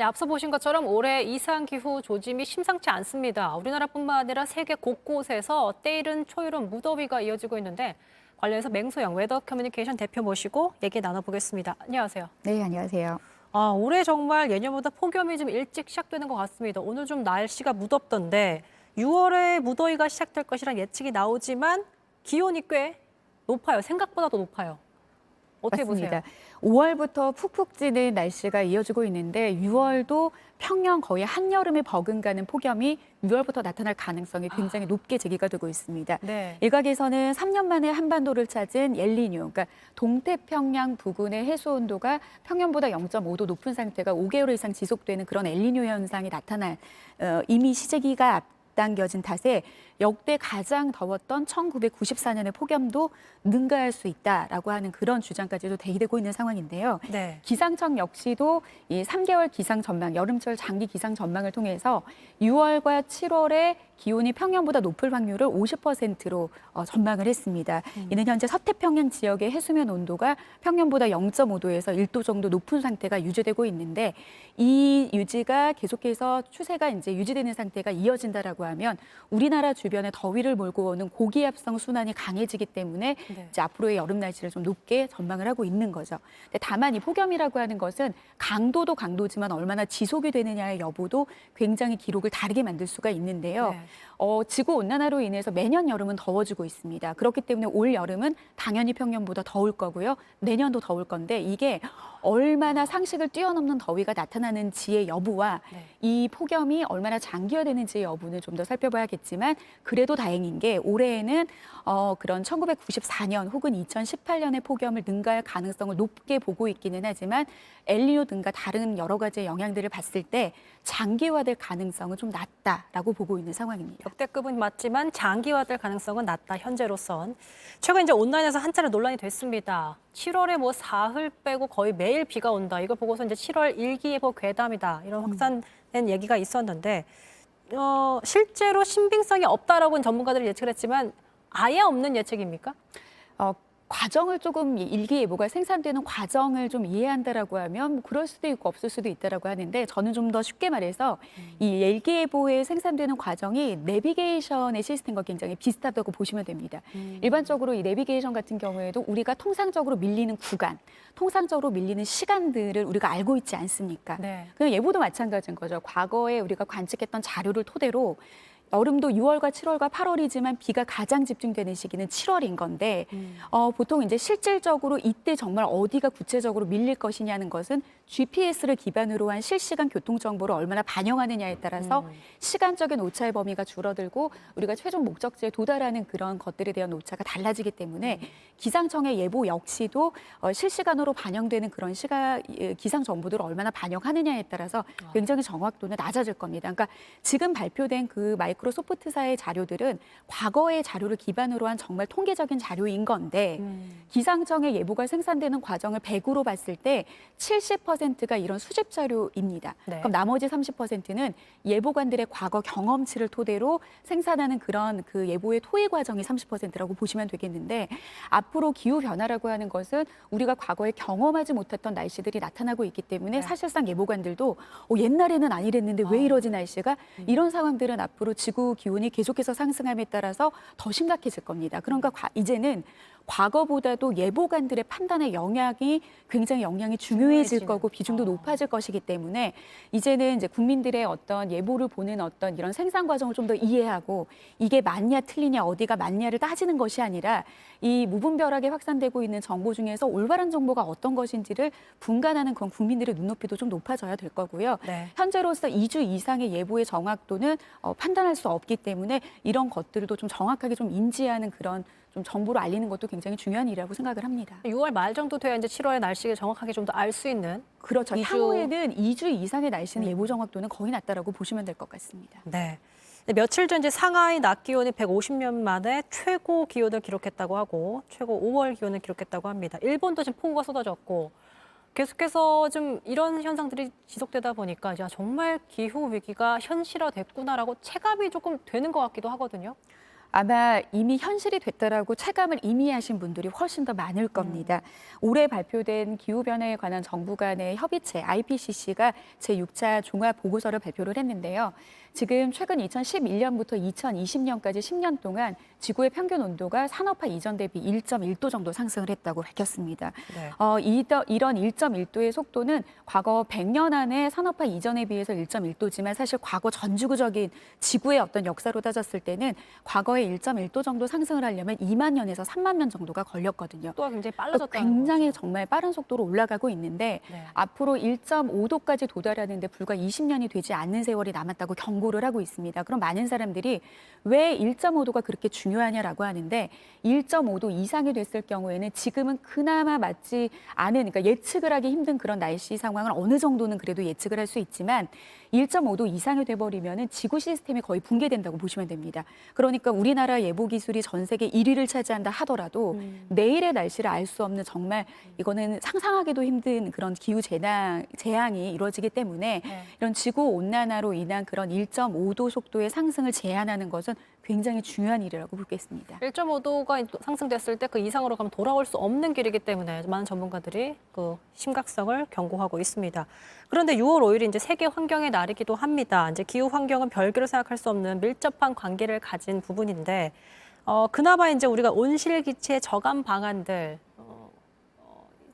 앞서 보신 것처럼 올해 이상기후 조짐이 심상치 않습니다. 우리나라뿐만 아니라 세계 곳곳에서 때이른 초이른 무더위가 이어지고 있는데 관련해서 맹소영 웨더 커뮤니케이션 대표 모시고 얘기 나눠보겠습니다. 안녕하세요. 네, 안녕하세요. 올해 정말 예년보다 폭염이 좀 일찍 시작되는 것 같습니다. 오늘 좀 날씨가 무덥던데 6월에 무더위가 시작될 것이란 예측이 나오지만 기온이 꽤 높아요. 생각보다 더 높아요. 어떻게 맞습니다. 보세요? 5월부터 푹푹 찌는 날씨가 이어지고 있는데 6월도 평년 거의 한여름에 버금가는 폭염이 6월부터 나타날 가능성이 굉장히 높게 제기가 되고 있습니다. 네. 일각에서는 3년 만에 한반도를 찾은 엘니뇨, 그러니까 동태평양 부근의 해수 온도가 평년보다 0.5도 높은 상태가 5개월 이상 지속되는 그런 엘니뇨 현상이 나타날 이미 시제기가 앞당겨진 탓에 역대 가장 더웠던 1994년의 폭염도 능가할 수 있다라고 하는 그런 주장까지도 대기되고 있는 상황인데요. 네. 기상청 역시도 이 3개월 기상 전망, 여름철 장기 기상 전망을 통해서 6월과 7월에 기온이 평년보다 높을 확률을 50%로 전망을 했습니다. 이는 현재 서태평양 지역의 해수면 온도가 평년보다 0.5도에서 1도 정도 높은 상태가 유지되고 있는데 이 유지가 계속해서 추세가 이제 유지되는 상태가 이어진다라고 하면 우리나라 주변에 더위를 몰고 오는 고기압성 순환이 강해지기 때문에 네. 이제 앞으로의 여름 날씨를 좀 높게 전망을 하고 있는 거죠. 근데 다만 이 폭염이라고 하는 것은 강도도 강도지만 얼마나 지속이 되느냐의 여부도 굉장히 기록을 다르게 만들 수가 있는데요. 네. 지구 온난화로 인해서 매년 여름은 더워지고 있습니다. 그렇기 때문에 올 여름은 당연히 평년보다 더울 거고요. 내년도 더울 건데 이게 얼마나 상식을 뛰어넘는 더위가 나타나는지의 여부와 네. 이 폭염이 얼마나 장기화되는지의 여부는 좀 더 살펴봐야겠지만 그래도 다행인 게 올해에는 그런 1994년 혹은 2018년의 폭염을 능가할 가능성을 높게 보고 있기는 하지만 엘니뇨 등과 다른 여러 가지 영향들을 봤을 때 장기화될 가능성은 좀 낮다라고 보고 있는 상황입니다. 역대급은 맞지만 장기화될 가능성은 낮다, 현재로선. 최근 이제 온라인에서 한차례 논란이 됐습니다. 7월에 뭐 사흘 빼고 거의 매일 비가 온다. 이걸 보고서 이제 7월 일기예보 괴담이다. 이런 확산된 얘기가 있었는데 실제로 신빙성이 없다라고는 전문가들이 예측을 했지만 아예 없는 예측입니까? 과정을 조금 일기예보가 생산되는 과정을 좀 이해한다라고 하면 뭐 그럴 수도 있고 없을 수도 있다라고 하는데 저는 좀 더 쉽게 말해서 이 일기예보에 생산되는 과정이 내비게이션의 시스템과 굉장히 비슷하다고 보시면 됩니다. 일반적으로 이 내비게이션 같은 경우에도 우리가 통상적으로 밀리는 구간, 통상적으로 밀리는 시간들을 우리가 알고 있지 않습니까? 네. 그냥 예보도 마찬가지인 거죠. 과거에 우리가 관측했던 자료를 토대로 여름도 6월과 7월과 8월이지만 비가 가장 집중되는 시기는 7월인 건데 보통 이제 실질적으로 이때 정말 어디가 구체적으로 밀릴 것이냐는 것은 GPS를 기반으로 한 실시간 교통 정보를 얼마나 반영하느냐에 따라서 시간적인 오차의 범위가 줄어들고 우리가 최종 목적지에 도달하는 그런 것들에 대한 오차가 달라지기 때문에 기상청의 예보 역시도 실시간으로 반영되는 그런 기상 정보들을 얼마나 반영하느냐에 따라서 굉장히 정확도는 낮아질 겁니다. 그러니까 지금 발표된 그 마이크로소프트사의 자료들은 과거의 자료를 기반으로 한 정말 통계적인 자료인 건데 기상청의 예보가 생산되는 과정을 100으로 봤을 때 70%가 이런 수집 자료입니다. 네. 그럼 나머지 30%는 예보관들의 과거 경험치를 토대로 생산하는 그런 그 예보의 토의 과정이 30%라고 보시면 되겠는데 앞으로 기후 변화라고 하는 것은 우리가 과거에 경험하지 못했던 날씨들이 나타나고 있기 때문에 네. 사실상 예보관들도 옛날에는 아니랬는데 왜 이러지 날씨가 이런 상황들은 앞으로 지구 기온이 계속해서 상승함에 따라서 더 심각해질 겁니다. 그러니까 이제는 과거보다도 예보관들의 판단의 굉장히 영향이 중요해질 거고 비중도 높아질 것이기 때문에 이제는 이제 국민들의 어떤 예보를 보는 어떤 이런 생산 과정을 좀 더 이해하고 이게 맞냐 틀리냐 어디가 맞냐를 따지는 것이 아니라 이 무분별하게 확산되고 있는 정보 중에서 올바른 정보가 어떤 것인지를 분간하는 그런 국민들의 눈높이도 좀 높아져야 될 거고요. 네. 현재로서 2주 이상의 예보의 정확도는 판단할 수 없기 때문에 이런 것들도 좀 정확하게 좀 인지하는 그런 좀 정보를 알리는 것도 굉장히 중요한 일이라고 생각을 합니다. 6월 말 정도 돼야 이제 7월의 날씨를 정확하게 좀 더 알 수 있는. 그렇죠. 2주. 향후에는 2주 이상의 날씨는 예보 정확도는 거의 낮다라고 보시면 될 것 같습니다. 네. 며칠 전 이제 상하이 낮 기온이 150년 만에 최고 기온을 기록했다고 하고 최고 5월 기온을 기록했다고 합니다. 일본도 지금 폭우가 쏟아졌고 계속해서 좀 이런 현상들이 지속되다 보니까 이제 정말 기후 위기가 현실화됐구나라고 체감이 조금 되는 것 같기도 하거든요. 아마 이미 현실이 됐다라고 체감을 이미 하신 분들이 훨씬 더 많을 겁니다. 올해 발표된 기후변화에 관한 정부 간의 협의체 IPCC가 제6차 종합 보고서를 발표를 했는데요. 지금 최근 2011년부터 2020년까지 10년 동안 지구의 평균 온도가 산업화 이전 대비 1.1도 정도 상승을 했다고 밝혔습니다. 네. 이런 1.1도의 속도는 과거 100년 안에 산업화 이전에 비해서 1.1도지만 사실 과거 전지구적인 지구의 어떤 역사로 따졌을 때는 과거에 1.1도 정도 상승을 하려면 2만 년에서 3만 년 정도가 걸렸거든요. 또 굉장히 그러니까 빨라졌다는 굉장히 거죠. 정말 빠른 속도로 올라가고 있는데 네. 앞으로 1.5도까지 도달하는데 불과 20년이 되지 않는 세월이 남았다고 경고를 하고 있습니다. 그럼 많은 사람들이 왜 1.5도가 그렇게 중요하냐라고 하는데 1.5도 이상이 됐을 경우에는 지금은 그나마 맞지 않은 그러니까 예측을 하기 힘든 그런 날씨 상황을 어느 정도는 그래도 예측을 할 수 있지만 1.5도 이상이 돼버리면은 지구 시스템이 거의 붕괴된다고 보시면 됩니다. 그러니까 우리나라 예보 기술이 전 세계 1위를 차지한다 하더라도 내일의 날씨를 알 수 없는 정말 이거는 상상하기도 힘든 그런 기후 재앙이 이루어지기 때문에 네. 이런 지구 온난화로 인한 그런 1.5도 속도의 상승을 제한하는 것은 굉장히 중요한 일이라고 보겠습니다. 1.5도가 상승됐을 때 그 이상으로 가면 돌아올 수 없는 길이기 때문에 많은 전문가들이 그 심각성을 경고하고 있습니다. 그런데 6월 5일이 이제 세계 환경의 날이기도 합니다. 이제 기후 환경은 별개로 생각할 수 없는 밀접한 관계를 가진 부분인데 그나마 이제 우리가 온실기체 저감 방안들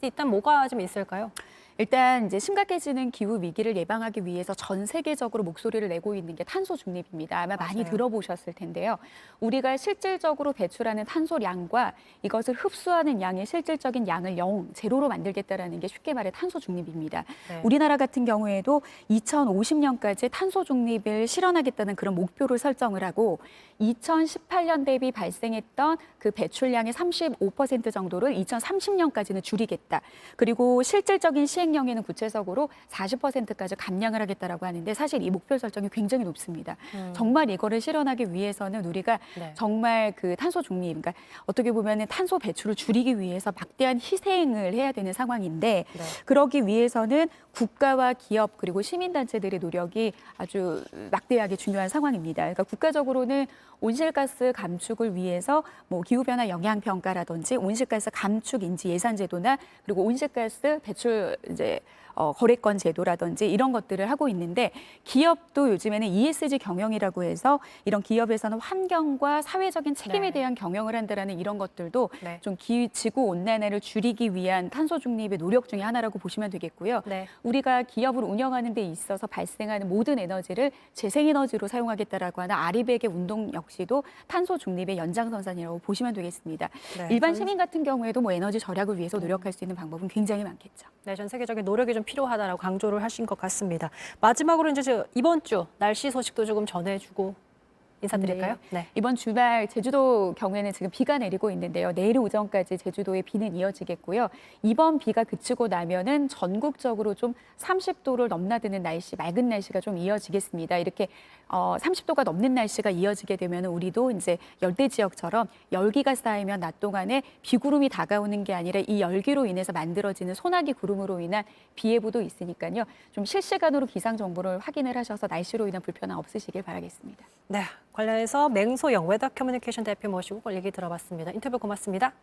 일단 뭐가 좀 있을까요? 일단 이제 심각해지는 기후 위기를 예방하기 위해서 전 세계적으로 목소리를 내고 있는 게 탄소 중립입니다. 아마 많이 맞아요. 들어보셨을 텐데요. 우리가 실질적으로 배출하는 탄소량과 이것을 흡수하는 양의 실질적인 양을 제로로 만들겠다라는 게 쉽게 말해 탄소 중립입니다. 네. 우리나라 같은 경우에도 2050년까지 탄소 중립을 실현하겠다는 그런 목표를 설정을 하고 2018년 대비 발생했던 그 배출량의 35% 정도를 2030년까지는 줄이겠다. 그리고 실질적인 시행령에는 구체적으로 40%까지 감량을 하겠다라고 하는데 사실 이 목표 설정이 굉장히 높습니다. 정말 이거를 실현하기 위해서는 우리가 네. 정말 그 탄소 중립, 그러니까 어떻게 보면은 탄소 배출을 줄이기 위해서 막대한 희생을 해야 되는 상황인데 네. 그러기 위해서는 국가와 기업 그리고 시민단체들의 노력이 아주 막대하게 중요한 상황입니다. 그러니까 국가적으로는 온실가스 감축을 위해서 뭐 기후변화 영향평가라든지 온실가스 감축 인지 예산 제도나 그리고 온실가스 배출 이제 거래권 제도라든지 이런 것들을 하고 있는데 기업도 요즘에는 ESG 경영이라고 해서 이런 기업에서는 환경과 사회적인 책임에 네. 대한 경영을 한다라는 이런 것들도 네. 좀 지구 온난화를 줄이기 위한 탄소 중립의 노력 중에 하나라고 보시면 되겠고요. 네. 우리가 기업을 운영하는 데 있어서 발생하는 모든 에너지를 재생에너지로 사용하겠다라고 하는 아리백의 운동 역시도 탄소 중립의 연장선상이라고 보시면 되겠습니다. 네. 일반 시민 같은 경우에도 뭐 에너지 절약을 위해서 노력할 수 있는 방법은 굉장히 많겠죠. 네, 전 세계적인 노력이 좀 필요하다라고 강조를 하신 것 같습니다. 마지막으로 이제 이번 주 날씨 소식도 조금 전해주고 인사드릴까요? 네. 이번 주말 제주도 경우에는 지금 비가 내리고 있는데요. 내일 오전까지 제주도에 비는 이어지겠고요. 이번 비가 그치고 나면은 전국적으로 좀 30도를 넘나드는 날씨, 맑은 날씨가 좀 이어지겠습니다. 이렇게 30도가 넘는 날씨가 이어지게 되면 우리도 이제 열대 지역처럼 열기가 쌓이면 낮 동안에 비구름이 다가오는 게 아니라 이 열기로 인해서 만들어지는 소나기 구름으로 인한 비 예보도 있으니까요. 좀 실시간으로 기상 정보를 확인을 하셔서 날씨로 인한 불편함 없으시길 바라겠습니다. 네, 관련해서 맹소영 웨더 커뮤니케이션 대표 모시고 얘기 들어봤습니다. 인터뷰 고맙습니다.